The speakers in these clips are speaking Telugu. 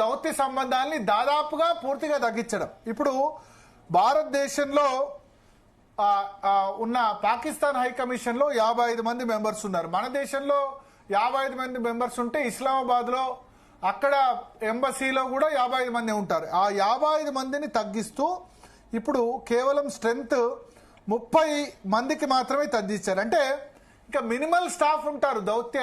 దౌత్య సంబంధాలని దాదాపుగా పూర్తిగా తగ్గించడం. ఇప్పుడు భారతదేశంలో ఉన్న పాకిస్తాన్ హై కమిషన్ లో 55 మంది మెంబర్స్ ఉన్నారు. మన దేశంలో 55 మంది మెంబర్స్ ఉంటే ఇస్లామాబాద్ లో అక్కడ ఎంబసీలో కూడా 55 మంది ఉంటారు. ఆ 55 మందిని తగ్గిస్తూ ఇప్పుడు కేవలం స్ట్రెంగ్త్ 30 మందికి మాత్రమే తగ్గించారు. అంటే ఇంకా మినిమల్ స్టాఫ్ ఉంటారు. దౌత్య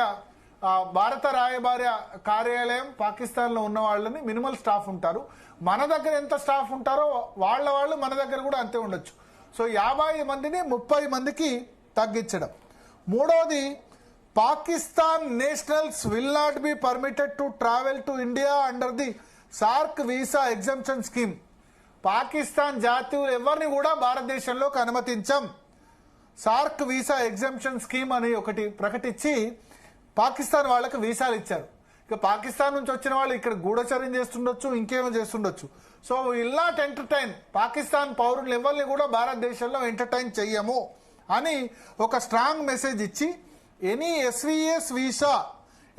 భారత రాయబార కార్యాలయం పాకిస్తాన్ లో ఉన్న వాళ్ళని మినిమల్ స్టాఫ్ ఉంటారు. మన దగ్గర ఎంత స్టాఫ్ ఉంటారో వాళ్ళు మన దగ్గర కూడా అంతే ఉండొచ్చు. సో 50 మందిని 30 మందికి తగ్గించడం. మూడోది, Pakistan nationals will not be permitted to travel to India under the SAARC visa exemption scheme. Pakistan జాతీయులు ఎవరిని కూడా భారతదేశంలోకి అనుమతించం. సార్క్ వీసా ఎగ్జంప్షన్ స్కీమ్ అని ఒకటి ప్రకటించి పాకిస్తాన్ వాళ్ళకి వీసాలు ఇచ్చారు. ఇక పాకిస్తాన్ నుంచి వచ్చిన వాళ్ళు ఇక్కడ గూఢచర్యం చేస్తుండొచ్చు, ఇంకేమో చేస్తుండొచ్చు. So will not entertain, Pakistan పౌరులు ఎవరిని కూడా భారతదేశంలో ఎంటర్టైన్ చెయ్యము అని ఒక స్ట్రాంగ్ మెసేజ్ ఇచ్చి any SVS visa,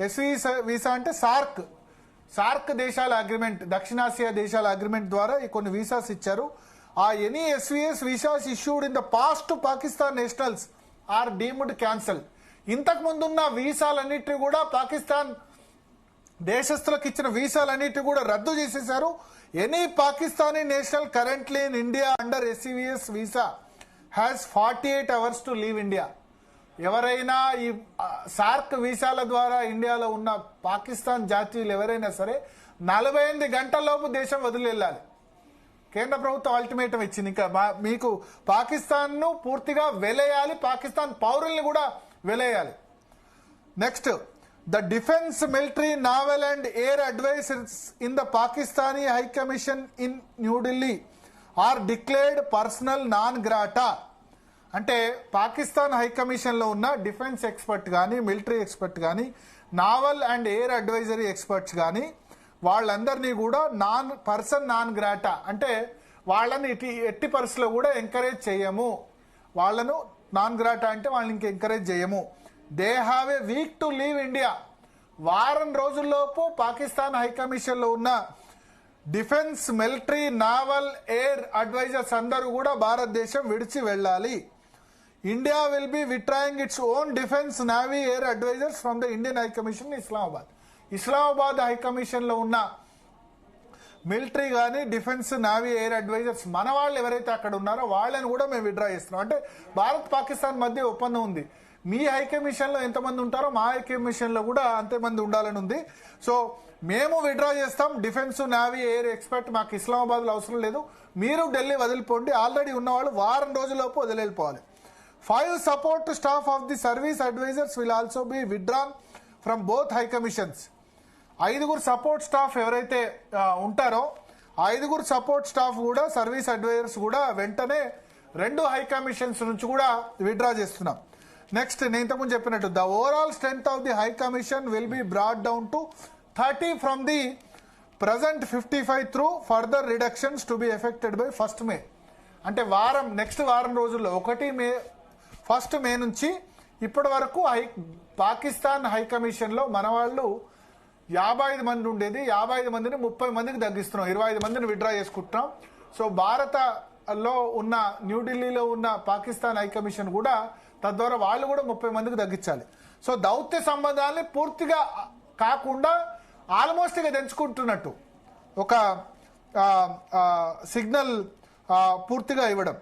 SVS visa అంటే సార్క్ దేశాల అగ్రిమెంట్, దక్షిణాసియా దేశాల అగ్రిమెంట్ ద్వారా కొన్ని వీసాస్ ఇచ్చారు. ఆ any SVS visas issued in the past to Pakistan nationals are deemed cancel. ఇంతకు ముందున్న వీసాలన్నిటి కూడా పాకిస్తాన్ దేశస్తులకు ఇచ్చిన వీసాలన్నిటి కూడా రద్దు చేసేశారు. Any Pakistani national currently in India under SVS visa has 48 hours to leave India. ఎవరైనా ఈ సార్క్ వీసాల ద్వారా ఇండియాలో ఉన్న పాకిస్తాన్ జాతీయులు ఎవరైనా సరే 48 గంటల్లోపు దేశం వదిలి వెళ్ళాలి. కేంద్ర ప్రభుత్వం అల్టిమేటం ఇచ్చింది. ఇంకా మీకు పాకిస్తాన్ ను పూర్తిగా వెలేయాలి, పాకిస్తాన్ పౌరుల్ని కూడా వెలేయాలి. Next, the defence military naval and air advisers in the Pakistani high commission in New Delhi are declared personal non grata. అంటే పాకిస్తాన్ హై కమిషన్ లో ఉన్న డిఫెన్స్ ఎక్స్పర్ట్ కానీ, మిలిటరీ ఎక్స్పర్ట్ కానీ, naval and air advisory experts కానీ వాళ్ళందరినీ కూడా పర్సన్ నాన్ గ్రాటా, అంటే వాళ్ళని ఎట్టి పరిస్థితుల్లో కూడా ఎంకరేజ్ చేయము. వాళ్ళను నాన్ గ్రాటా అంటే వాళ్ళని ఇంక ఎంకరేజ్ చేయము. They have a week to leave India. వారం రోజుల్లోపు పాకిస్తాన్ హై కమిషన్ లో ఉన్న defence, military, naval, air advisers అందరూ కూడా భారతదేశం విడిచి వెళ్ళాలి. India will be withdrawing its own defence, navy, air advisers from the Indian high commission Islamabad high commission లో ఉన్న మిలిటరీ కానీ, డిఫెన్స్, నావీ, ఎయిర్ అడ్వైజర్స్ మన వాళ్ళు ఎవరైతే అక్కడ ఉన్నారో వాళ్ళని కూడా మేము విత్డ్రా చేస్తున్నాం. అంటే భారత్ పాకిస్తాన్ మధ్య ఒప్పందం ఉంది. మీ హై కమిషన్ లో ఎంతమంది ఉంటారో మా హై కమిషన్ లో కూడా అంతే మంది ఉండాలని ఉంది. సో మేము విత్డ్రా చేస్తాం. డిఫెన్స్, నావీ, ఎయిర్ ఎక్స్పర్ట్ మాకు ఇస్లామాబాద్ లో అవసరం లేదు. మీరు ఢిల్లీ వదిలిపోండి. ఆల్రెడీ ఉన్న వాళ్ళు వారం రోజుల్లోపు వదిలిపోవాలి. 5 support staff of the service advisers will also be withdrawn from both high commissions. 5 support staff ఎవరైతే ఉంటారో 5 సపోర్ట్ స్టాఫ్ కూడా, సర్వీస్ అడ్వైజర్స్ కూడా వెంటనే 2 హై కమిషన్స్ నుంచి కూడా విత్డ్రా చేస్తున్నాం. నెక్స్ట్, నేను ఇంతకుముందు చెప్పినట్టు the overall strength of the high commission will be brought down to 30 from the present 55 through further reductions to be affected by 1st May. అంటే నెక్స్ట్ వారం రోజుల్లో 1st May నుంచి ఇప్పటి వరకు పాకిస్తాన్ హై కమిషన్ లో మన వాళ్ళు 55 మంది ఉండేది, 55 మందిని 30 మందికి తగ్గిస్తున్నాం. 25 మందిని విత్డ్రా చేసుకుంటున్నాం. సో భారతలో ఉన్న, న్యూఢిల్లీలో ఉన్న పాకిస్తాన్ హై కమిషన్ కూడా తద్వారా వాళ్ళు కూడా 30 మందికి తగ్గించాలి. సో దౌత్య సంబంధాలని పూర్తిగా కాకుండా ఆల్మోస్ట్ గా తెంచుకుంటున్నట్టు ఒక సిగ్నల్ పూర్తిగా ఇవ్వడం.